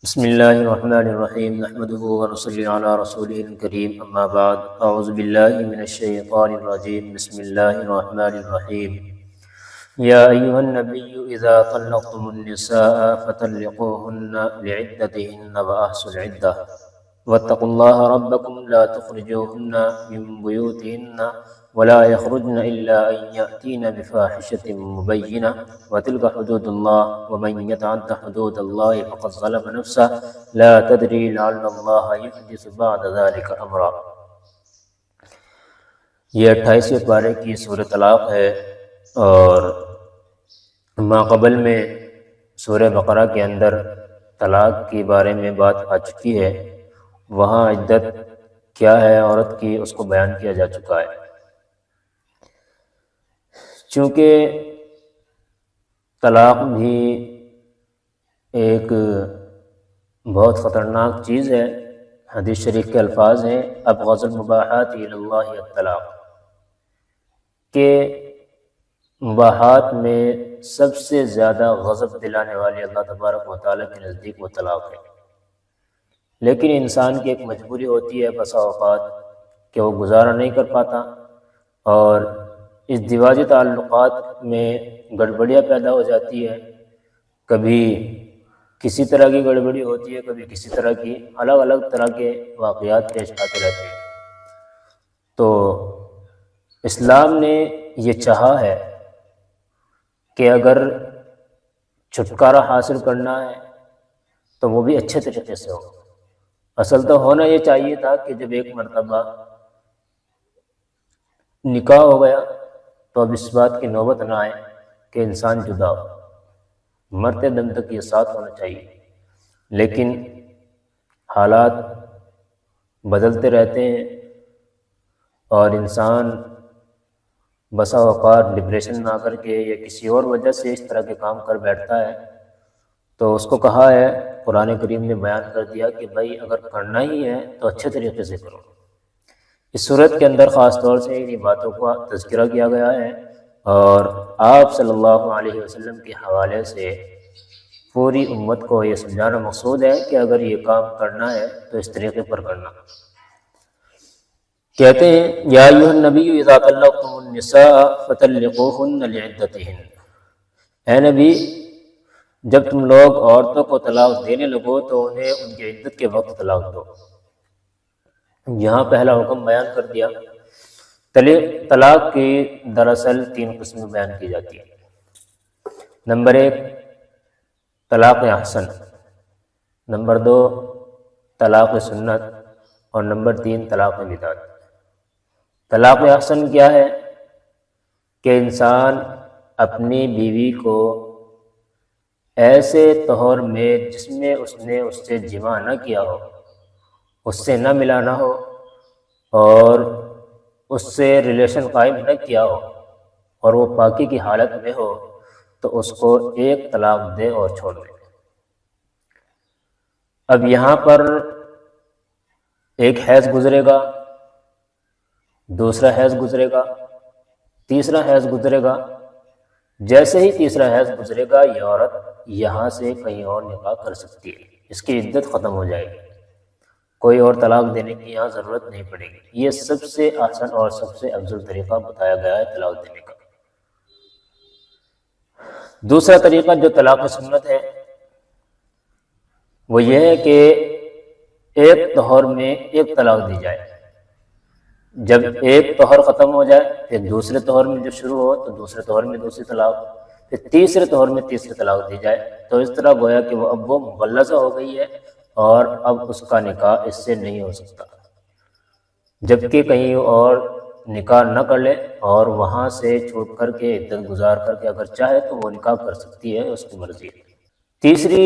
بسم اللہ الرحمن الرحیم نحمده ونصلی علی رسوله الکریم اما بعد اعوذ باللہ من الشیطان الرجیم بسم اللہ الرحمن الرحیم یا ایہا النبی اذا طلقتم النساء فطلقوهن لعدتهن واحصوا العدة واتقوا الله ربكم لا تخرجوهن من بيوتهن ولا يخرجن إلا أن يأتين بفاحشة مبينة وتلك حدود الله ومن يتعد حدود الله فقد ظلم نفسه لا تدري لعل الله يحدث بعد ذلك أمرا۔ یہ 28ویں پارے کی سورہ طلاق ہے، اور ما قبل میں سورہ بقرہ کے اندر طلاق کے بارے میں بات آ چکی ہے۔ وہاں عدت کیا ہے عورت کی اس کو بیان کیا جا چکا ہے۔ چونکہ طلاق بھی ایک بہت خطرناک چیز ہے، حدیث شریف کے الفاظ ہیں ابغض المباحات الی اللہ الطلاق، کہ مباحات میں سب سے زیادہ غضب دلانے والی اللہ تبارک و تعالیٰ کے نزدیک وہ طلاق ہے۔ لیکن انسان کی ایک مجبوری ہوتی ہے بسا اوقات کہ وہ گزارا نہیں کر پاتا، اور ازدواجی تعلقات میں گڑبڑیاں پیدا ہو جاتی ہے۔ کبھی کسی طرح کی گڑبڑی ہوتی ہے، کبھی کسی طرح کی، الگ الگ طرح کے واقعات پیش آتے رہتے ہیں۔ تو اسلام نے یہ چاہا ہے کہ اگر چھٹکارا حاصل کرنا ہے تو وہ بھی اچھے طریقے سے ہو۔ اصل تو ہونا یہ چاہیے تھا کہ جب ایک مرتبہ نکاح ہو گیا تو اب اس بات کی نوبت نہ آئے کہ انسان جدا ہو، مرتے دم تک یہ ساتھ ہونا چاہیے۔ لیکن حالات بدلتے رہتے ہیں، اور انسان بسا اوقات ڈپریشن میں آ کر کے یا کسی اور وجہ سے اس طرح کے کام کر بیٹھتا ہے۔ تو اس کو کہا ہے، قرآن کریم نے بیان کر دیا کہ بھائی اگر کرنا ہی ہے تو اچھے طریقے سے کرو۔ اس صورت کے اندر خاص طور سے انہی باتوں کا تذکرہ کیا گیا ہے، اور آپ صلی اللہ علیہ وسلم کے حوالے سے پوری امت کو یہ سمجھانا مقصود ہے کہ اگر یہ کام کرنا ہے تو اس طریقے پر کرنا۔ کہتے ہیں یا ایھا النبی اذا طلقتم النساء فطلقوهن لعدتهن، اے نبی جب تم لوگ عورتوں کو طلاق دینے لگو تو انہیں ان کی عدت کے وقت طلاق دو۔ یہاں پہلا حکم بیان کر دیا۔ طلاق کی دراصل 3 قسمیں بیان کی جاتی ہیں۔ نمبر 1 طلاق احسن، نمبر 2 طلاق سنت، اور نمبر 3 طلاق بدعت۔ طلاق احسن کیا ہے؟ کہ انسان اپنی بیوی کو ایسے طہر میں جس میں اس نے اس سے جماع نہ کیا ہو، اس سے نہ ملانا ہو، اور اس سے ریلیشن قائم نہ کیا ہو، اور وہ پاکی کی حالت میں ہو، تو اس کو ایک طلاق دے اور چھوڑ دے۔ اب یہاں پر ایک حیض گزرے گا، دوسرا حیض گزرے گا، تیسرا حیض گزرے گا۔ جیسے ہی تیسرا حیض گزرے گا یہ عورت یہاں سے کہیں اور نکاح کر سکتی ہے، اس کی عدت ختم ہو جائے گی، کوئی اور طلاق دینے کی یہاں ضرورت نہیں پڑے گی۔ یہ سب سے آسان اور سب سے افضل طریقہ بتایا گیا ہے طلاق دینے کا۔ دوسرا طریقہ جو طلاق سنت ہے وہ یہ ہے کہ ایک طہر میں ایک طلاق دی جائے۔ جب ایک طہر ختم ہو جائے پھر دوسرے طہر میں جو شروع ہو تو دوسرے طہر میں دوسری طلاق، پھر تیسرے طہر میں تیسری طلاق دی جائے۔ تو اس طرح گویا کہ اب وہ مغلظہ ہو گئی ہے، اور اب اس کا نکاح اس سے نہیں ہو سکتا، جبکہ کہیں اور نکاح نہ کر لے اور وہاں سے چھوٹ کر کے عدت گزار کر کے اگر چاہے تو وہ نکاح کر سکتی ہے، اس کی مرضی ہے۔ تیسری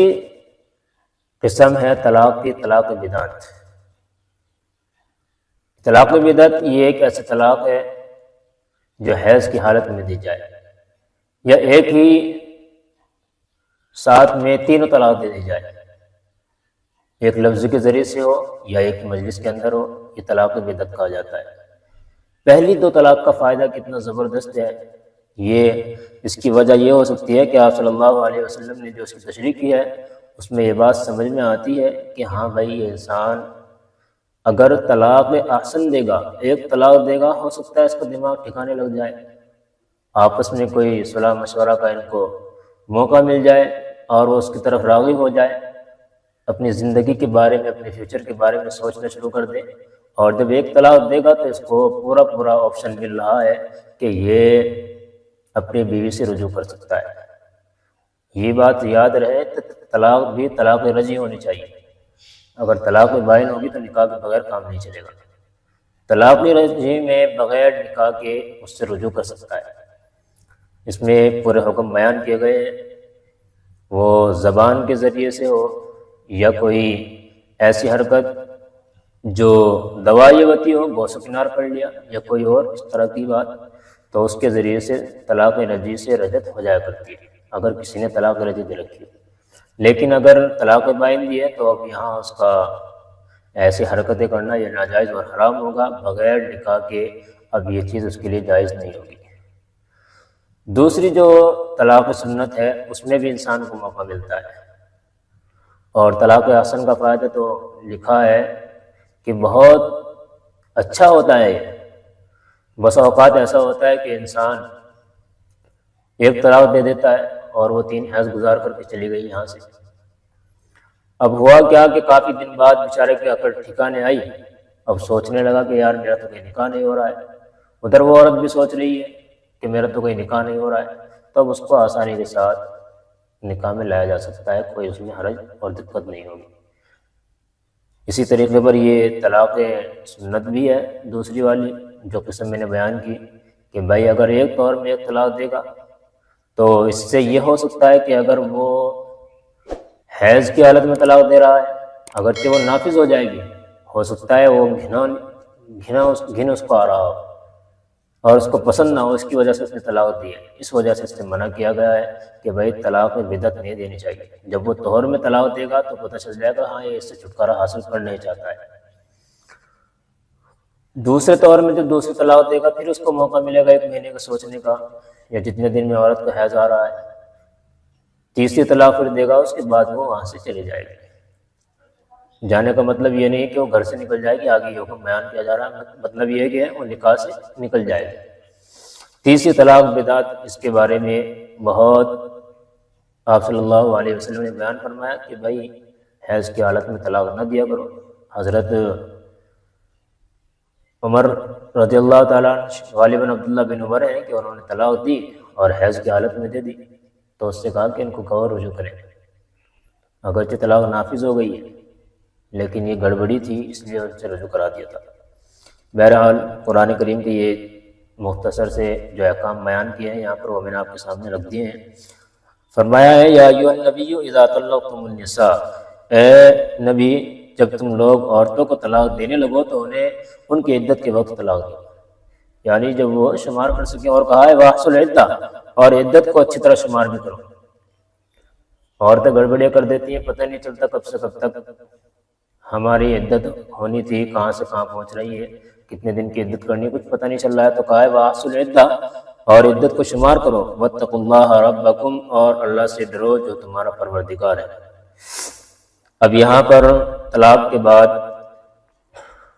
قسم ہے طلاق کی طلاق بدعت۔ طلاق بدعت یہ ایک ایسا طلاق ہے جو حیض کی حالت میں دی جائے، یا ایک ہی ساتھ میں 3 طلاق دے دی جائے، ایک لفظ کے ذریعے سے ہو یا ایک مجلس کے اندر ہو، یہ طلاق بدعت کہا جاتا ہے۔ پہلی 2 طلاق کا فائدہ کتنا زبردست ہے، یہ اس کی وجہ یہ ہو سکتی ہے کہ آپ صلی اللہ علیہ وسلم نے جو اس کی تشریح کی ہے اس میں یہ بات سمجھ میں آتی ہے کہ ہاں بھائی یہ انسان اگر طلاق احسن دے گا، ایک طلاق دے گا، ہو سکتا ہے اس کا دماغ ٹھکانے لگ جائے، آپس میں کوئی صلاح مشورہ کا ان کو موقع مل جائے اور وہ اس کی طرف راغب ہو جائے، اپنی زندگی کے بارے میں، اپنے فیوچر کے بارے میں سوچنا شروع کر دے۔ اور جب ایک طلاق دے گا تو اس کو پورا آپشن مل رہا ہے کہ یہ اپنی بیوی سے رجوع کر سکتا ہے۔ یہ بات یاد رہے، طلاق بھی طلاق رجعی ہونی چاہیے۔ اگر طلاق بائن ہوگی تو نکاح کے بغیر کام نہیں چلے گا۔ طلاق رجعی میں بغیر نکاح کے اس سے رجوع کر سکتا ہے۔ اس میں پورے حکم بیان کیے گئے ہیں، وہ زبان کے ذریعے سے ہو یا کوئی ایسی حرکت جو دوائی وتی ہو، گوشت کنار پڑھ لیا یا کوئی اور اس طرح کی بات، تو اس کے ذریعے سے طلاق رجعی سے رجعت ہو جایا کرتی ہے اگر کسی نے طلاق رجعی دے رکھی ہے۔ لیکن اگر طلاق بائن دی ہے تو اب یہاں اس کا ایسی حرکتیں کرنا یہ ناجائز اور حرام ہوگا، بغیر نکاح کے اب یہ چیز اس کے لیے جائز نہیں ہوگی۔ دوسری جو طلاق سنت ہے اس میں بھی انسان کو موقع ملتا ہے، اور طلاق احسن کا فائدہ تو لکھا ہے کہ بہت اچھا ہوتا ہے۔ بس اوقات ایسا ہوتا ہے کہ انسان ایک طلاق دے دیتا ہے اور وہ 3 حیض گزار کر کے چلی گئی یہاں سے۔ اب ہوا کیا کہ کافی دن بعد بیچارے کے عقل ٹھکانے آئی، اب سوچنے لگا کہ یار میرا تو کوئی نکاح نہیں ہو رہا ہے، ادھر وہ عورت بھی سوچ رہی ہے کہ میرا تو کوئی نکاح نہیں ہو رہا ہے، تو اب اس کو آسانی کے ساتھ نکاح میں لایا جا سکتا ہے، کوئی اس میں حرج اور دقت نہیں ہوگی۔ اسی طریقے پر یہ طلاق سنت بھی ہے دوسری والی جو قسم میں نے بیان کی کہ بھائی اگر ایک طور میں ایک طلاق دے گا تو اس سے یہ ہو سکتا ہے کہ اگر وہ حیض کی حالت میں طلاق دے رہا ہے، اگرچہ وہ نافذ ہو جائے گی، ہو سکتا ہے وہ گھن اس کو آ رہا ہو اور اس کو پسند نہ ہو، اس کی وجہ سے اس نے طلاق دی ہے۔ اس وجہ سے اس سے منع کیا گیا ہے کہ بھائی طلاق بدعت نہیں دینی چاہیے۔ جب وہ طہر میں طلاق دے گا تو پتہ چل جائے گا ہاں یہ اس سے چھٹکارا حاصل کرنا ہی چاہتا ہے۔ دوسرے طور میں جب دوسری طلاق دے گا پھر اس کو موقع ملے گا 1 مہینے کا سوچنے کا، یا جتنے دن میں عورت کا حیض آ رہا ہے۔ تیسری طلاق پھر دے گا، اس کے بعد وہ وہاں سے چلی جائے گی۔ جانے کا مطلب یہ نہیں کہ وہ گھر سے نکل جائے گی، آگے یہ حکم بیان کیا جا رہا ہے، مطلب یہ ہے کہ وہ نکاح سے نکل جائے گی۔ تیسری طلاق بدعت، اس کے بارے میں بہت آپ صلی اللہ علیہ وسلم نے بیان فرمایا کہ بھائی حیض کی حالت میں طلاق نہ دیا کرو۔ حضرت عمر رضی اللہ تعالیٰ غالباً عبداللہ بن عمر ہیں کہ انہوں نے طلاق دی اور حیض کی حالت میں دے دی، تو اس سے کہا کہ ان کو کہو رجوع کریں، اگرچہ طلاق نافذ ہو گئی ہے لیکن یہ گڑبڑی تھی اس لیے ان سے رجوع کرا دیا تھا۔ بہرحال قرآن کریم کے یہ مختصر سے جو احکام بیان کیے ہیں یہاں پر وہ میں نے آپ کے سامنے رکھ دیے ہیں۔ فرمایا ہے یا ایھا النبی اذا طلقتم النساء، اے نبی جب تم لوگ عورتوں کو طلاق دینے لگو تو انہیں ان کی عدت کے وقت طلاق دو، یعنی جب وہ شمار کر سکیں، اور کہا ہے واحصل العدہ، اور عدت کو اچھی طرح شمار بھی کرو۔ عورتیں گڑبڑیاں کر دیتی ہیں، پتہ نہیں چلتا کب سے کب تک ہماری عدت ہونی تھی، کہاں سے کہاں پہنچ رہی ہے، کتنے دن کی عدت کرنی ہے، کچھ پتہ نہیں چل رہا ہے، تو کہا ہے واحصل العدہ، اور عدت کو شمار کرو، واتقوا اللہ ربکم، اور اللہ سے ڈرو جو تمہارا پروردگار ہے۔ اب یہاں پر طلاق کے بعد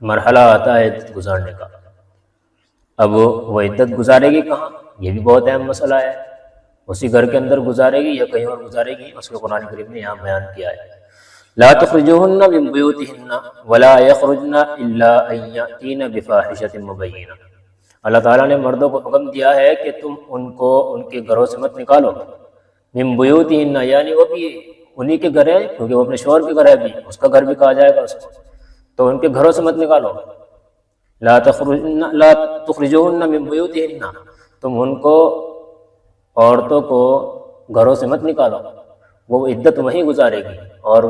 مرحلہ آتا ہے عدت گزارنے کا۔ اب وہ عدت گزارے گی کہاں، یہ بھی بہت اہم مسئلہ ہے، اسی گھر کے اندر گزارے گی یا کہیں اور گزارے گی، اس کو قرآن کریم نے یہاں بیان کیا ہے۔ لا تخرجوهن من بيوتهن ولا يخرجن الا ان ياتين بفاحشة مبينة، اللہ تعالیٰ نے مردوں کو حکم دیا ہے کہ تم ان کو ان کے گھروں سے مت نکالو۔ من بیوتہن یعنی وہ بھی انہی کے گھر ہے، کیونکہ وہ اپنے شوہر کے گھر ہے، بھی اس کا گھر بھی کہا جائے گا اس کو، تو ان کے گھروں سے مت نکالو۔ لا تخرجوهن من بیوتہن، تم ان کو عورتوں کو گھروں سے مت نکالو، وہ عدت وہیں گزارے گی۔ اور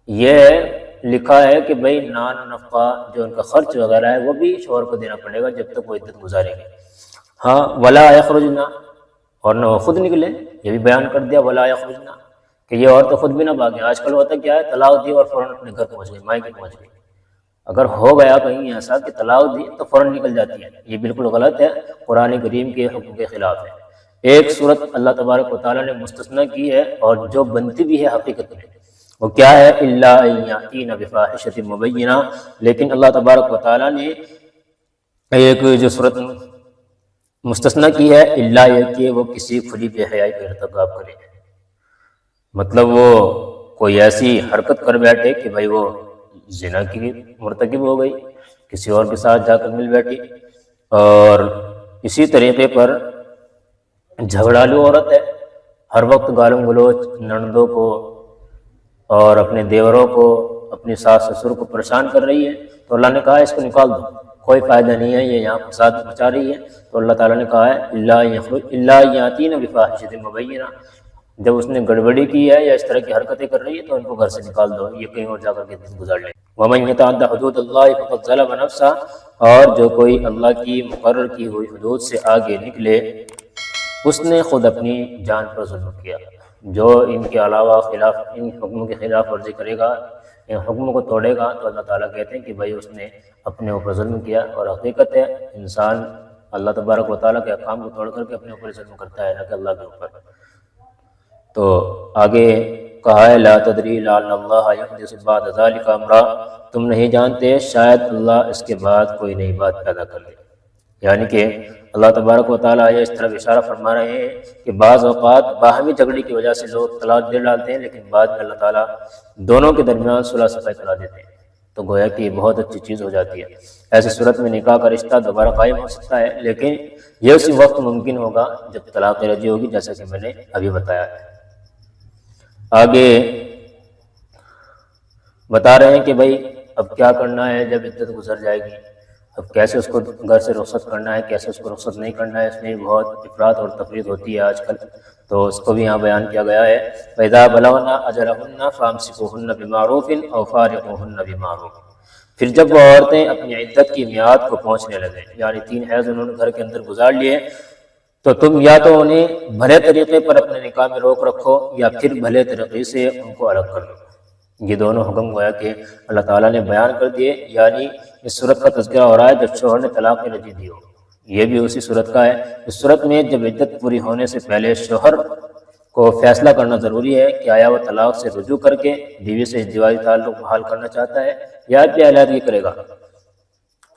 یہ لکھا ہے کہ بھئی نان نفقہ جو ان کا خرچ وغیرہ ہے وہ بھی شوہر کو دینا پڑے گا جب تک وہ عدت گزارے گی۔ ہاں ولا یخرجن، اور نہ وہ خود نکلے، یہ بھی بیان کر دیا ولا یخرجن، کہ یہ عورتیں خود بھی نہ بھاگیں۔ آج کل ہوتا کیا ہے، طلاق دی اور فوراً اپنے گھر پہنچ گئی، مائکے پہنچ گئی۔ اگر ہو گیا کہیں ایسا کہ طلاق دی تو فوراً نکل جاتی ہے، یہ بالکل غلط ہے، قرآن کریم کے حکم کے خلاف ہے۔ ایک صورت اللہ تبارک و تعالیٰ نے مستثنیٰ کی ہے اور جو بنتی بھی ہے حقیقت میں، وہ کیا ہے الا ان یاتین بفاحشۃ مبینہ، لیکن اللہ تبارک و تعالیٰ نے ایک جو صورت مستثنیٰ کی ہے، الا یہ کہ وہ کسی کھلی بے حیائی کا ارتکاب کرے، مطلب وہ کوئی ایسی حرکت کر بیٹھے کہ بھائی وہ زنا کی مرتکب ہو گئی، کسی اور کے ساتھ جا کر مل بیٹھی، اور اسی طریقے پر جھگڑالو عورت ہے، ہر وقت گالم گلوچ نندوں کو اور اپنے دیوروں کو، اپنی ساس سسر کو پریشان کر رہی ہے، تو اللہ نے کہا ہے اس کو نکال دو، کوئی فائدہ نہیں ہے، یہ یہاں فساد مچا رہی ہے۔ تو اللہ تعالیٰ نے کہا ہے الا یاتین بفاحشۃ مبینہ، جب اس نے گڑبڑی کی ہے یا اس طرح کی حرکتیں کر رہی ہے تو ان کو گھر سے نکال دو، یہ کہیں اور جا کر کے گزار لیں۔ ومن یتعد حدود اللہ فقد ظلم نفسہ، اور جو کوئی اللہ کی مقرر کی ہوئی حدود سے آگے نکلے اس نے خود اپنی جان پر ظلم کیا۔ جو ان کے علاوہ ان حکموں کے خلاف ورزی کرے گا، ان حکموں کو توڑے گا، تو اللہ تعالیٰ کہتے ہیں کہ بھائی اس نے اپنے اوپر ظلم کیا۔ اور حقیقت ہے انسان اللہ تبارک و تعالیٰ کے احکام کو توڑ کر کے اپنے اوپر ظلم کرتا ہے، نہ کہ اللہ کے اوپر۔ تو آگے کہا ہے لا تدری لعل اللہ یحدث بعد ذلک امرا، تم نہیں جانتے شاید اللہ اس کے بعد کوئی نئی بات پیدا کر لے۔ یعنی کہ اللہ تبارک و تعالیٰ یہ اس طرف اشارہ فرما رہے ہیں کہ بعض اوقات باہمی جھگڑے کی وجہ سے لوگ طلاق دے ڈالتے ہیں، لیکن بعد میں اللہ تعالیٰ دونوں کے درمیان صلح صفائی کرا دیتے ہیں، تو گویا کہ بہت اچھی چیز ہو جاتی ہے۔ ایسی صورت میں نکاح کا رشتہ دوبارہ قائم ہو سکتا ہے، لیکن یہ اسی وقت ممکن ہوگا جب طلاق رجعی ہوگی، جیسا کہ میں نے ابھی بتایا ہے۔ آگے بتا رہے ہیں کہ بھائی اب کیا کرنا ہے جب عدت گزر جائے گی، اب کیسے اس کو گھر سے رخصت کرنا ہے، کیسے اس کو رخصت نہیں کرنا ہے۔ اس میں بہت افراط اور تفریط ہوتی ہے آج کل، تو اس کو بھی یہاں بیان کیا گیا ہے۔ فَإِذَا بَلَغْنَا أَجَلَهُنَّ فَأَمْسِكُوهُنَّ بِمَعْرُوفٍ أَوْ فَارِقُوهُنَّ بِمَعْرُوفٍ، پھر جب وہ عورتیں اپنی عدت کی میعاد کو پہنچنے لگیں، یعنی 3 حیض انہوں نے گھر کے اندر گزار لیے، تو تم یا تو انہیں بھلے طریقے پر اپنے نکاح میں روک رکھو یا پھر بھلے طریقے سے ان کو الگ کر دو۔ یہ دونوں حکم گویا کہ اللہ تعالیٰ نے بیان کر دیے، یعنی اس صورت کا تذکرہ ہو رہا ہے جب شوہر نے طلاق رجعی دی ہو، یہ بھی اسی صورت کا ہے۔ اس صورت میں جب عدت پوری ہونے سے پہلے شوہر کو فیصلہ کرنا ضروری ہے کہ آیا وہ طلاق سے رجوع کر کے بیوی سے ازدواجی تعلق بحال کرنا چاہتا ہے یا پھر علیحدگی کرے گا۔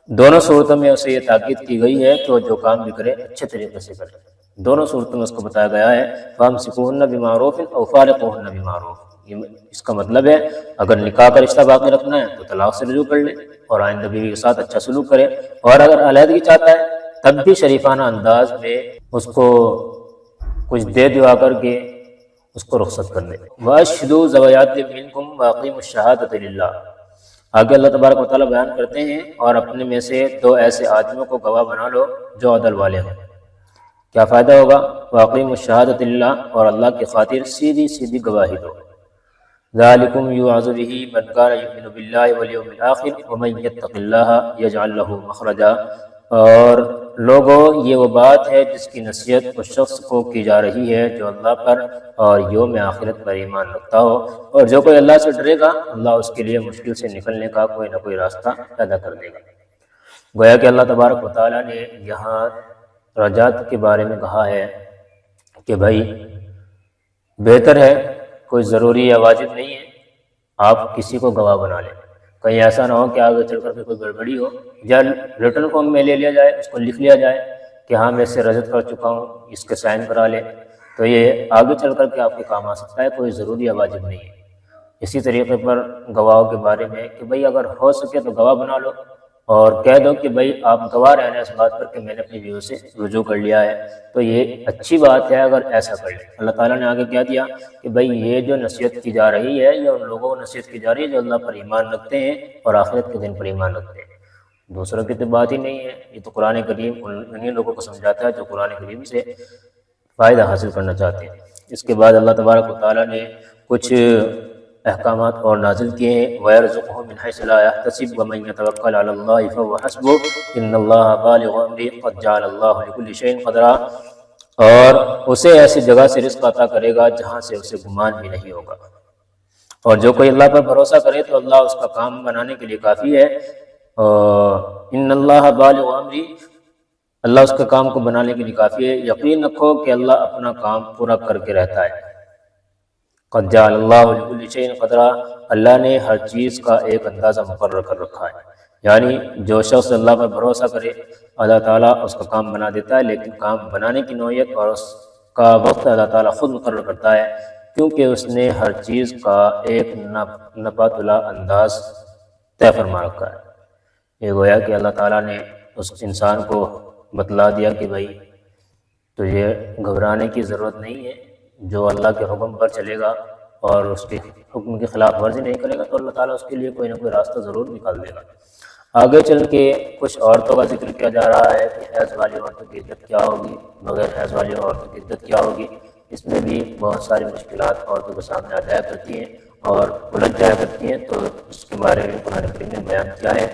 دونوں صورتوں میں اسے یہ تاکید کی گئی ہے کہ وہ جو کام بھی کرے اچھے طریقے سے کرے۔ دونوں صورتوں میں اس کو بتایا گیا ہے فَأَمْسِكُوهُنَّ بِمَعْرُوفٍ أَوْ فَارِقُوهُنَّ بِمَعْرُوفٍ، اس کا مطلب ہے اگر نکاح کا رشتہ باقی رکھنا ہے تو طلاق سے رجوع کر لے اور آئندہ بیوی کے ساتھ اچھا سلوک کرے، اور اگر علیحدگی چاہتا ہے تب بھی شریفانہ انداز میں اس کو کچھ دے دعا کر کے اس کو رخصت کر دے۔ وَأَشْهِدُوا ذَوَيْ عَدْلٍ مِنْكُمْ وَأَقِیمُوا الشَّهَادَةَ لِلَّهِ، آگے اللہ تبارک و تعالیٰ بیان کرتے ہیں اور اپنے میں سے 2 ایسے آدمیوں کو گواہ بنا لو جو عدل والے ہوں۔ کیا فائدہ ہوگا؟ وَأَقِیمُوا الشَّهَادَةَ لِلَّهِ، اور اللہ کی خاطر سیدھی سیدھی گواہی دو۔ ذَلِكُمْ يُوعَظُ بِهِ مَنْ كَانَ يُؤْمِنُ بِاللَّهِ وَالْيَوْمِ الْآخِرِ وَمَنْ يَتَّقِ اللَّهَ يَجْعَلْ لَهُ مَخْرَجًا، اور لوگوں یہ وہ بات ہے جس کی نصیحت اس شخص کو کی جا رہی ہے جو اللہ پر اور یوم آخرت پر ایمان رکھتا ہو، اور جو کوئی اللہ سے ڈرے گا اللہ اس کے لیے مشکل سے نکلنے کا کوئی نہ کوئی راستہ پیدا کر دے گا۔ گویا کہ اللہ تبارک و تعالیٰ نے یہاں رجعت کے بارے میں کہا ہے کہ بھائی بہتر ہے، کوئی ضروری یا واجب نہیں ہے، آپ کسی کو گواہ بنا لیں، کہیں ایسا نہ ہو کہ آگے چل کر کے کوئی گڑبڑی ہو، یا ریٹن فارم میں لے لیا جائے، اس کو لکھ لیا جائے کہ ہاں میں اس سے رجعت کر چکا ہوں، اس کے سائن کرا لیں، تو یہ آگے چل کر کے آپ کے کام آ سکتا ہے، کوئی ضروری یا واجب نہیں ہے۔ اسی طریقے پر گواہوں کے بارے میں کہ بھئی اگر ہو سکے تو گواہ بنا لو اور کہہ دو کہ بھئی آپ گواہ رہنا اس بات پر کہ میں نے اپنی بیوی سے رجوع کر لیا ہے، تو یہ اچھی بات ہے اگر ایسا کر لیں۔ اللہ تعالیٰ نے آگے کیا دیا کہ بھئی یہ جو نصیحت کی جا رہی ہے یہ ان لوگوں کو نصیحت کی جا رہی ہے جو اللہ پر ایمان رکھتے ہیں اور آخرت کے دن پر ایمان رکھتے ہیں، دوسروں کی تو بات ہی نہیں ہے۔ یہ تو قرآن کریم انہیں لوگوں کو سمجھاتا ہے جو قرآن کریم سے فائدہ حاصل کرنا چاہتے ہیں۔ اس کے بعد اللہ تبارک و تعالیٰ نے کچھ احکامات اور نازل کیے ہیں، وَيَرْزُقْهُ مِنْ حَيْثُ لَا يَحْتَسِبُ وَمَنْ يَتَوَكَّلْ عَلَى اللَّهِ فَهُوَ حَسْبُهُ إِنَّ اللَّهَ بَالِغُ أَمْرِهِ قَدْ جَعَلَ اللَّهُ لِكُلِّ شَيْءٍ قَدْرًا، اور اسے ایسی جگہ سے رزق عطا کرے گا جہاں سے اسے گمان بھی نہیں ہوگا، اور جو کوئی اللہ پر بھروسہ کرے تو اللہ اس کا کام بنانے کے لیے کافی ہے۔ إِنَّ اللَّهَ بَالِغُ أَمْرِهِ، اللہ اس کے کام کو بنانے کے لیے کافی ہے۔ یقین رکھو کہ اللہ اپنا کام پورا کر کے رہتا ہے۔ قد جعل اللہ لکل شیء قدرا، اللہ نے ہر چیز کا ایک اندازہ مقرر کر رکھا ہے۔ یعنی جو شخص اللہ پر بھروسہ کرے اللہ تعالیٰ اس کا کام بنا دیتا ہے، لیکن کام بنانے کی نوعیت اور اس کا وقت اللہ تعالیٰ خود مقرر کرتا ہے، کیونکہ اس نے ہر چیز کا ایک نپاتلا انداز طے فرما رکھا ہے۔ یہ گویا کہ اللہ تعالیٰ نے اس انسان کو بتلا دیا کہ بھائی تجھے گھبرانے کی ضرورت نہیں ہے، جو اللہ کے حکم پر چلے گا اور اس کے حکم کی خلاف ورزی نہیں کرے گا تو اللہ تعالیٰ اس کے لیے کوئی نہ کوئی راستہ ضرور نکال دے گا۔ آگے چل کے کچھ عورتوں کا ذکر کیا جا رہا ہے کہ حیض والی عورتوں کی عدت کیا ہوگی، بغیر حیض والی عورتوں کی عدت کیا ہوگی۔ اس میں بھی بہت ساری مشکلات عورتوں کے سامنے آ جایا کرتی ہیں اور الجھ جایا کرتی ہیں، تو اس کے بارے میں قرآن کریم نے بیان کیا ہے،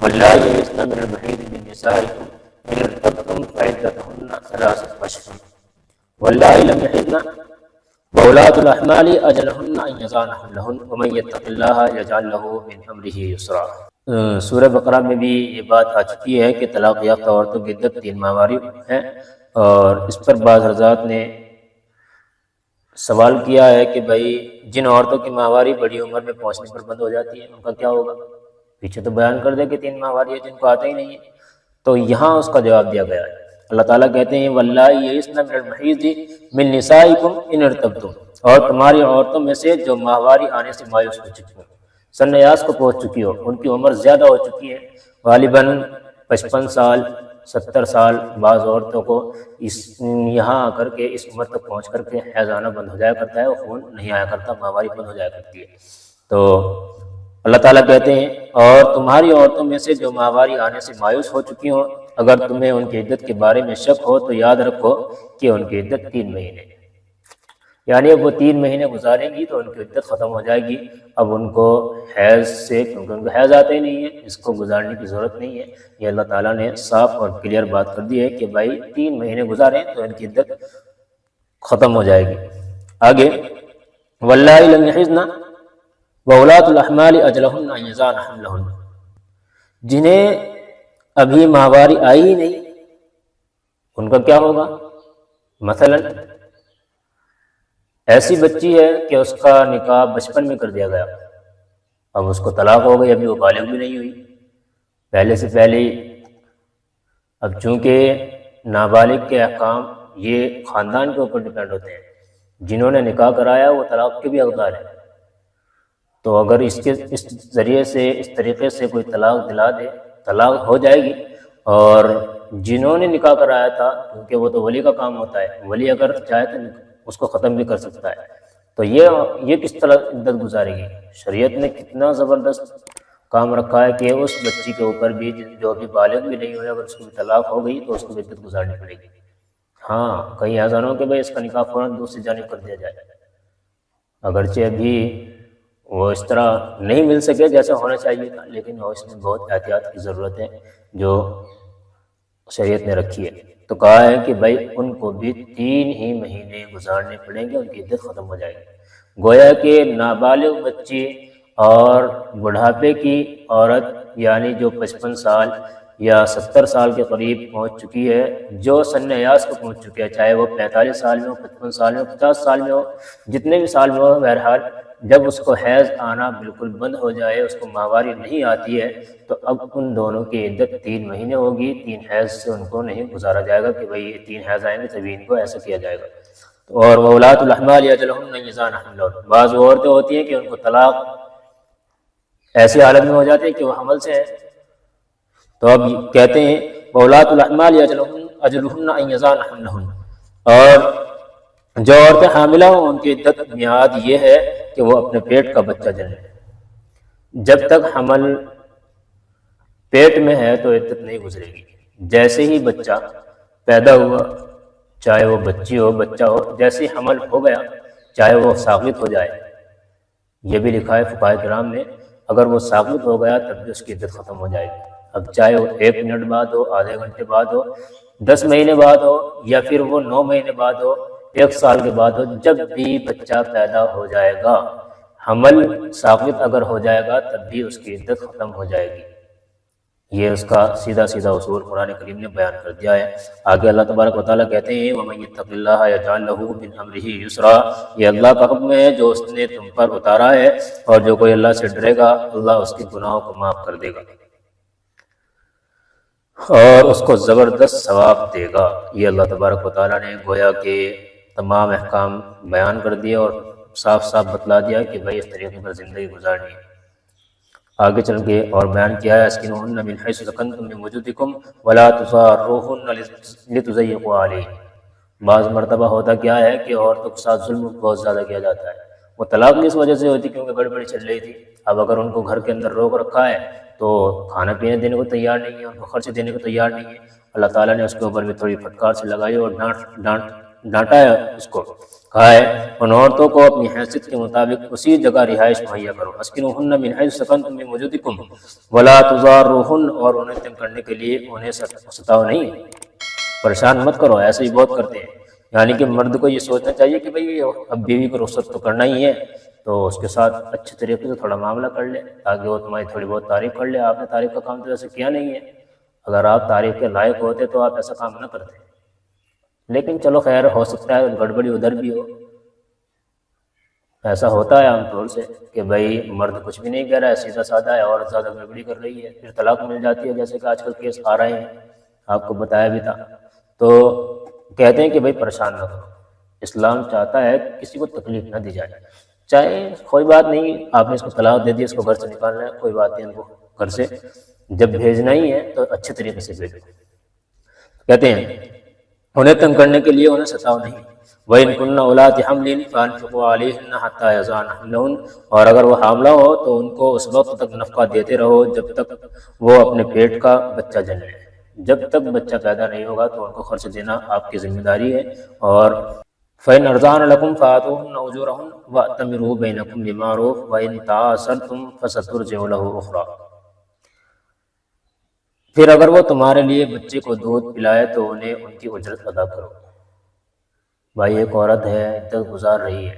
وَاللَّائِي يَئِسْنَ مِنَ الْمَحِيضِ مِن نِّسَائِكُمْ إِنِ ارْتَبْتُمْ فَعِدَّتُهُنَّ ثَلَاثَةُ أَشْهُرٍ وَاللَّائِي لَمْ يَحِضْنَ وَأُولَاتُ الْأَحْمَالِ أَجَلُهُنَّ أَن يَضَعْنَ حَمْلَهُنَّ وَمَن يَتَّقِ اللَّهَ يَجْعَل لَّهُ مِنْ أَمْرِهِ يُسْرًا۔ سورہ بقرہ میں بھی یہ بات آ چکی ہے کہ طلاق یافتہ عورتوں کی عدت 3 ماہواری ہے، اور اس پر بعض حضرات نے سوال کیا ہے کہ بھائی جن عورتوں کی ماہواری بڑی عمر میں پہنچنے پر بند ہو جاتی ہے ان کا کیا ہوگا؟ پیچھے تو بیان کر دے کہ 3 ماہواری ہے جن کو آتا ہی نہیں ہے، تو یہاں اس کا جواب دیا گیا ہے۔ اللہ تعالیٰ کہتے ہیں وَاللَّائِي يَئِسْنَ مِنَ الْمَحِيضِ مِن نِّسَائِكُمْ إِنِ ارْتَبْتُمْ، اور تمہاری عورتوں میں سے جو ماہواری آنے سے مایوس ہو چکی ہو، سن نیاز کو پہنچ چکی ہو، ان کی عمر زیادہ ہو چکی ہے، غالباً 55 سال 70 سال، بعض عورتوں کو یہاں آ کر کے اس عمر تک پہنچ کر کے حیض آنا بند ہو جایا کرتا ہے، وہ خون نہیں آیا کرتا، ماہواری بند ہو جایا کرتی ہے۔ تو اللہ تعالیٰ کہتے ہیں اور تمہاری عورتوں میں سے جو ماہواری آنے سے مایوس ہو چکی ہوں، اگر تمہیں ان کی عدت کے بارے میں شک ہو تو یاد رکھو کہ ان کی عدت 3 مہینے، یعنی اب وہ 3 مہینے گزاریں گی تو ان کی عدت ختم ہو جائے گی۔ اب ان کو حیض سے، کیونکہ ان کو حیض آتے ہی نہیں ہے، اس کو گزارنے کی ضرورت نہیں ہے۔ یہ اللہ تعالیٰ نے صاف اور کلیئر بات کر دی ہے کہ بھائی 3 مہینے گزاریں تو ان کی عدت ختم ہو جائے گی۔ آگے وَاللَّائِي لَمْ يَحِضْنَ وَأُولَاتُ الْأَحْمَالِ أَجَلُهُنَّ أَن يَضَعْنَ حَمْلَهُنَّ، جنہیں ابھی ماہواری آئی ہی نہیں ان کا کیا ہوگا؟ مثلا ایسی بچی ہے کہ اس کا نکاح بچپن میں کر دیا گیا، اب اس کو طلاق ہو گئی، ابھی وہ بالغ بھی نہیں ہوئی، پہلے سے پہلے۔ اب چونکہ نابالغ کے احکام یہ خاندان کے اوپر ڈیپینڈ ہوتے ہیں، جنہوں نے نکاح کرایا وہ طلاق کے بھی حقدار ہیں، تو اگر اس ذریعے سے، اس طریقے سے کوئی طلاق دلا دے، طلاق ہو جائے گی۔ اور جنہوں نے نکاح کرایا تھا، کیونکہ وہ تو ولی کا کام ہوتا ہے، ولی اگر چاہے تو اس کو ختم بھی کر سکتا ہے، تو یہ کس طرح عدت گزارے گی؟ شریعت نے کتنا زبردست کام رکھا ہے کہ اس بچی کے اوپر بھی جو ابھی بالغ بھی نہیں ہوئے، اگر اس کو بھی طلاق ہو گئی تو اس کو بھی عدت گزارنی پڑے گی۔ ہاں کہیں ایسا نہ ہو کہ بھائی اس کا نکاح فوراً دوسری جانب کر دیا جائے، اگرچہ ابھی وہ اس طرح نہیں مل سکے جیسا ہونا چاہیے تھا، لیکن اس میں بہت احتیاط کی ضرورت ہے جو شریعت نے رکھی ہے۔ تو کہا ہے کہ بھائی ان کو بھی 3 ہی مہینے گزارنے پڑیں گے، ان کی عدت ختم ہو جائے گی۔ گویا کہ نابالغ بچی اور بڑھاپے کی عورت، یعنی جو 55 سال یا 70 سال کے قریب پہنچ چکی ہے، جو سن ایاس کو پہنچ چکی ہے، چاہے وہ 45 سال میں ہو، 55 سال میں ہو، 50 سال میں ہو، جتنے بھی سال میں ہو، بہرحال جب اس کو حیض آنا بالکل بند ہو جائے، اس کو ماہواری نہیں آتی ہے، تو اب ان دونوں کی عدت 3 مہینے ہوگی۔ 3 حیض سے ان کو نہیں گزارا جائے گا کہ بھائی 3 حیض آئیں گے تبھی ان کو ایسا کیا جائے گا۔ اور وَأُولَاتُ الْأَحْمَالِ أَجَلُهُنَّ أَن يَضَعْنَ حَمْلَهُنَّ، بعض وہ عورتیں ہوتی ہیں کہ ان کو طلاق ایسی حالت میں ہو جاتی ہے کہ وہ حمل سے ہے، تو اب کہتے ہیں وَأُولَاتُ الْأَحْمَالِ أَجَلُهُنَّ أَن يَضَعْنَ حَمْلَهُنَّ، اور جو عورتیں حاملہ ہوں ان کی عدت میعاد یہ ہے کہ وہ اپنے پیٹ کا بچہ جنیں، جب تک حمل پیٹ میں ہے تو عدت نہیں گزرے گی۔ جیسے ہی بچہ پیدا ہوا، چاہے وہ بچی ہو بچہ ہو، جیسے حمل ہو گیا، چاہے وہ ساقط ہو جائے، یہ بھی لکھا ہے فقہاء کرام نے، اگر وہ ساقط ہو گیا تب بھی اس کی عدت ختم ہو جائے گی۔ اب چاہے وہ 1 منٹ بعد ہو، آدھے گھنٹے بعد ہو، 10 مہینے بعد ہو، یا پھر وہ 9 مہینے بعد ہو، 1 سال کے بعد ہو، جب بھی بچہ پیدا ہو جائے گا، حمل ساقط اگر ہو جائے گا تب بھی اس کی عدت ختم ہو جائے گی۔ یہ اس کا سیدھا سیدھا اصول قرآن کریم نے بیان کر دیا ہے۔ آگے اللہ تبارک و تعالیٰ کہتے ہیں وَمَن يَتَّقِ اللَّهَ يَجْعَل لَّهُ مِنْ أَمْرِهِ يُسْرًا، یہ اللہ کا حکم ہے جو اس نے تم پر اتارا ہے، اور جو کوئی اللہ سے ڈرے گا اللہ اس کے گناہوں کو معاف کر دے گا اور اس کو زبردست ثواب دے گا۔ یہ اللہ تبارک و تعالیٰ نے گویا کہ تمام احکام بیان کر دیے اور صاف صاف بتلا دیا کہ بھائی اس طریقے پر زندگی گزارنی ہے۔ آگے چل کے اور بیان کیا ہے اسکنوہن من حیث سکنتم من وجودکم ولا تضاروہن لتضیقوا علیہن۔ بعض مرتبہ ہوتا کیا ہے کہ عورتوں کے ساتھ ظلم بہت زیادہ کیا جاتا ہے، وہ طلاق بھی اس وجہ سے ہوتی کیونکہ گڑبڑی چل رہی تھی۔ اب اگر ان کو گھر کے اندر روک رکھا ہے تو کھانا پینے دینے کو تیار نہیں ہے، ان کو خرچ دینے کو تیار نہیں ہے، اللہ تعالیٰ نے اس کے اوپر بھی تھوڑی پھٹکار سے لگائی اور ڈانٹا ہے، اس کو کہا ہے ان عورتوں کو اپنی حیثیت کے مطابق اسی جگہ رہائش مہیا کرو۔ اسکنوہن من حیث سکنتم من وجودکم ولا تضاروہن، اور انہیں تنگ کرنے کے لیے انہیں ستاؤ نہیں، پریشان مت کرو، ایسے ہی بہت کرتے ہیں۔ یعنی کہ مرد کو یہ سوچنا چاہیے کہ بھئی اب بیوی کو رخصت تو کرنا ہی ہے تو اس کے ساتھ اچھے طریقے سے تھوڑا معاملہ کر لے تاکہ وہ تمہاری تھوڑی بہت تعریف کر لے۔ آپ نے تعریف کا کام تو ایسے کیا نہیں ہے، اگر آپ تعریف کے لائق ہوتے تو آپ ایسا کام نہ کرتے، لیکن چلو خیر، ہو سکتا ہے گڑبڑی ادھر بھی ہو۔ ایسا ہوتا ہے عام طور سے کہ بھائی مرد کچھ بھی نہیں کہہ رہا ہے، سیدھا سادہ ہے، عورت زیادہ گڑبڑی کر رہی ہے، پھر طلاق مل جاتی ہے، جیسے کہ آج کل کیس آ رہے ہیں، آپ کو بتایا بھی تھا۔ تو کہتے ہیں کہ بھائی پریشان نہ کرو، اسلام چاہتا ہے کہ کسی کو تکلیف نہ دی جائے، چاہے کوئی بات نہیں آپ نے اس کو طلاق دے دی، اس کو گھر سے نکالنا ہے، کوئی بات نہیں، ان کو گھر سے جب بھیجنا ہی ہے تو اچھے طریقے سے بھیجو۔ کہتے ہیں انہیں تنگ کرنے کے لیے انہیں ستاؤ نہیں۔ وَإِن كُنَّ أُولَاتِ حَمْلٍ فَأَنفِقُوا عَلَيْهِنَّ حَتَّى يَضَعْنَ حَمْلَهُنَّ، اور اگر وہ حاملہ ہو تو ان کو اس وقت تک نفقہ دیتے رہو جب تک وہ اپنے پیٹ کا بچہ جن لیں۔ جب تک بچہ پیدا نہیں ہوگا تو ان کو خرچ دینا آپ کی ذمہ داری ہے۔ اور فَإِنْ أَرْضَعْنَ لَكُمْ فَآتُوهُنَّ أُجُورَهُنَّ وَأْتَمِرُوا بَيْنَكُمْ بِمَعْرُوفٍ وَإِنْ تَعَاسَرْتُمْ فَسَتُرْجِعُ لَهُ أُخْرَىٰ۔ پھر اگر وہ تمہارے لیے بچے کو دودھ پلائے تو انہیں ان کی اجرت ادا کرو۔ بھائی ایک عورت ہے، عدت گزار رہی ہے،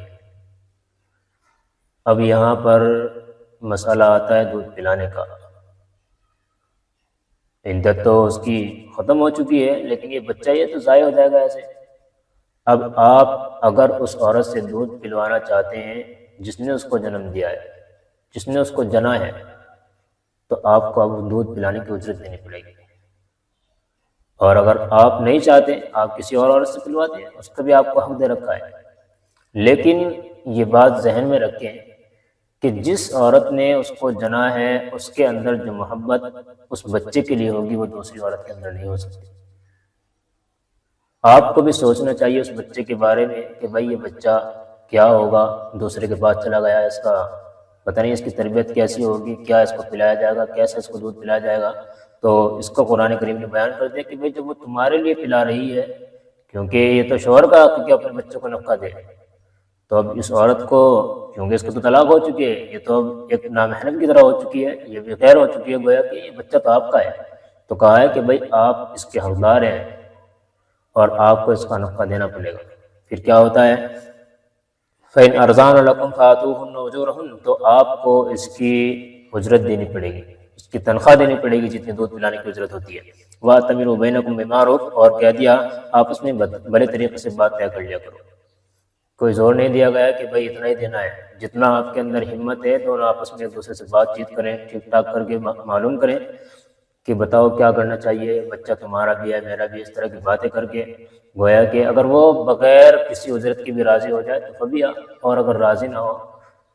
اب یہاں پر مسئلہ آتا ہے دودھ پلانے کا۔ عدت تو اس کی ختم ہو چکی ہے لیکن یہ بچہ یہ تو ضائع ہو جائے گا ایسے۔ اب آپ اگر اس عورت سے دودھ پلوانا چاہتے ہیں جس نے اس کو جنم دیا ہے، جس نے اس کو جنا ہے، تو آپ کو اب دودھ پلانے کی اجرت دینی پڑے گی۔ اور اگر آپ نہیں چاہتے، آپ کسی اور عورت سے پلواتے ہیں، اس کا بھی آپ کو حق دے رکھا ہے۔ لیکن یہ بات ذہن میں رکھیں کہ جس عورت نے اس کو جنا ہے اس کے اندر جو محبت اس بچے کے لیے ہوگی وہ دوسری عورت کے اندر نہیں ہو سکتی۔ آپ کو بھی سوچنا چاہیے اس بچے کے بارے میں کہ بھائی یہ بچہ کیا ہوگا، دوسرے کے پاس چلا گیا، اس کا پتہ نہیں اس کی تربیت کیسی ہوگی، کیا اس کو پلایا جائے گا، کیسے اس کو دودھ پلایا جائے گا۔ تو اس کو قرآن کریم نے بیان کر دیا کہ بھائی جب وہ تمہارے لیے پلا رہی ہے، کیونکہ یہ تو شوہر کا حق ہے کہ اپنے بچوں کو نفقہ دے، تو اب اس عورت کو کیونکہ اس کو تو طلاق ہو چکی ہے، یہ تو اب ایک نامحرم کی طرح ہو چکی ہے، یہ بھی غیر ہو چکی ہے، گویا کہ یہ بچہ تو آپ کا ہے۔ تو کہا ہے کہ بھائی آپ اس کے حقدار ہیں اور آپ کو اس کا نفقہ دینا پڑے گا۔ پھر کیا ہوتا ہے فَإِنْ أَرْضَعْنَ لَكُمْ فَآتُوهُنَّ أُجُورَهُنَّ، تو آپ کو اس کی اجرت دینی پڑے گی، اس کی تنخواہ دینی پڑے گی جتنی دودھ پلانے کی اجرت ہوتی ہے۔ وَأَتَمِرُوا بَيْنَكُمْ بِمَعْرُوفٍ، اور کہہ دیا آپس میں بڑے طریقے سے بات طے کر لیا کرو۔ کوئی زور نہیں دیا گیا کہ بھائی اتنا ہی دینا ہے، جتنا آپ کے اندر ہمت ہے دونوں آپس میں ایک دوسرے سے بات چیت کریں، ٹھیک ٹھاک کر کے معلوم کریں کہ بتاؤ کیا کرنا چاہیے، بچہ تمہارا بھی ہے میرا بھی، اس طرح کی باتیں کر کے گویا کہ اگر وہ بغیر کسی اجرت کی بھی راضی ہو جائے تو فبیا، اور اگر راضی نہ ہو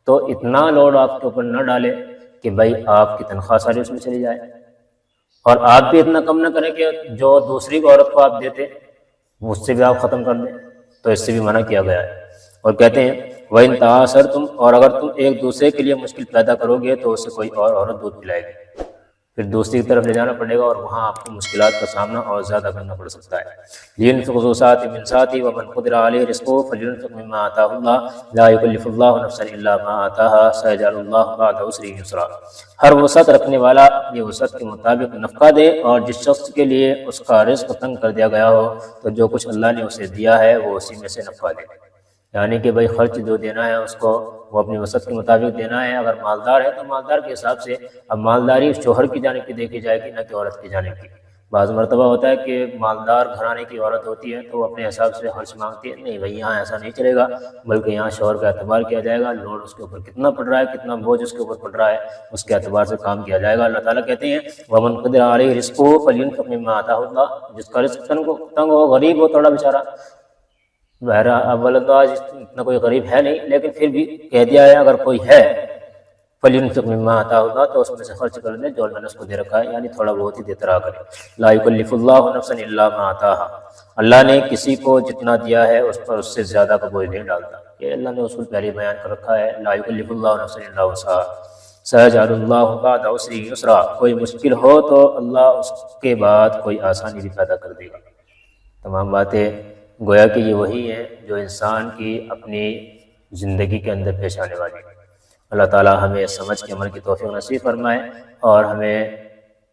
تو اتنا لوڈ آپ کے اوپر نہ ڈالے کہ بھائی آپ کی تنخواہ ساری اس میں چلی جائے، اور آپ بھی اتنا کم نہ کریں کہ جو دوسری عورت کو آپ دیتے اس سے بھی آپ ختم کر دیں، تو اس سے بھی منع کیا گیا ہے۔ اور کہتے ہیں وَإِن تَعَاسَرْتُمْ، اور اگر تم ایک دوسرے کے لیے مشکل پیدا کرو گے تو اس سے کوئی اور عورت دودھ پلائے گی، پھر دوسری کی طرف لے جانا پڑے گا اور وہاں آپ کو مشکلات کا سامنا اور زیادہ کرنا پڑ سکتا ہے۔ لِيُنْفِقْ ذُو سَعَةٍ مِّن سَعَتِهِ وَمَنْ قُدِرَ عَلَيْهِ رِزْقُهُ فَلْيُنْفِقْ مِمَّا آتَاهُ اللَّهُ لَا يُكَلِّفُ اللَّهُ نَفْسًا إِلَّا مَا آتَاهَا سَيَجْعَلُ اللَّهُ بَعْدَ عُسْرٍ يُسْرًا۔ ہر وسعت رکھنے والا اپنی وسعت کے مطابق نفقہ دے، اور جس شخص کے لیے اس کا رزق تنگ کر دیا گیا ہو تو جو کچھ اللہ نے اسے دیا ہے وہ اسی میں سے نفقہ دے۔ یعنی کہ بھائی خرچ جو دینا ہے اس کو وہ اپنی وسعت کے مطابق دینا ہے. اگر مالدار ہے تو مالدار کے حساب سے. اب مالداری شوہر کی جانب کی دیکھی جائے گی نہ کہ عورت کی جانب کی. بعض مرتبہ ہوتا ہے کہ مالدار گھرانے کی عورت ہوتی ہے تو وہ اپنے حساب سے خرچ مانگتی ہے. نہیں بھائی یہاں ایسا نہیں چلے گا، بلکہ یہاں شوہر کا اعتبار کیا جائے گا. لوڈ اس کے اوپر کتنا پڑ رہا ہے، کتنا بوجھ اس کے اوپر پڑ رہا ہے، اس کے اعتبار سے کام کیا جائے گا. اللہ تعالیٰ کہتے ہیں وَمَنْ قُدِرَ عَلَيْهِ رِزْقُهُ فَلْيُنْفِقْ مِمَّا آتَاهُ اللَّهُ. جس کا رزق تنگ ہو، غریب ہو تھوڑا بیچارہ، بہرحال اول تو آج اتنا کوئی غریب ہے نہیں، لیکن پھر بھی کہہ دیا ہے اگر کوئی ہے فَلْيُنْفِقْ مِمَّا آتَاهُ اللَّهُ تو اس میں سے خرچ کر دے جو اللہ نے اس کو دے رکھا ہے، یعنی تھوڑا بہت ہی دیتا رہا کرے. لا يكلف الله نفسا الا ما آتاها. اللہ نے کسی کو جتنا دیا ہے اس پر اس سے زیادہ کا بوجھ نہیں ڈالتا. یہ اللہ نے اصول پہلے بیان کر رکھا ہے. لا يكلف الله نفسا الا وسعها سيجعل الله بعد عسر يسرا. کوئی مشکل ہو تو اللہ اس کے بعد کوئی آسانی بھی پیدا کر دے گا. تمام باتیں گویا کہ یہ وہی ہیں جو انسان کی اپنی زندگی کے اندر پیش آنے والی ہیں. اللہ تعالیٰ ہمیں سمجھ کے عمل کی توفیق نصیب فرمائے اور ہمیں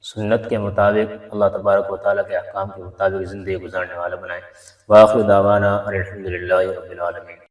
سنت کے مطابق اللہ تبارک و تعالیٰ کے احکام کے مطابق زندگی گزارنے والا بنائے. وآخر دعوانا الحمد للہ رب العالمین.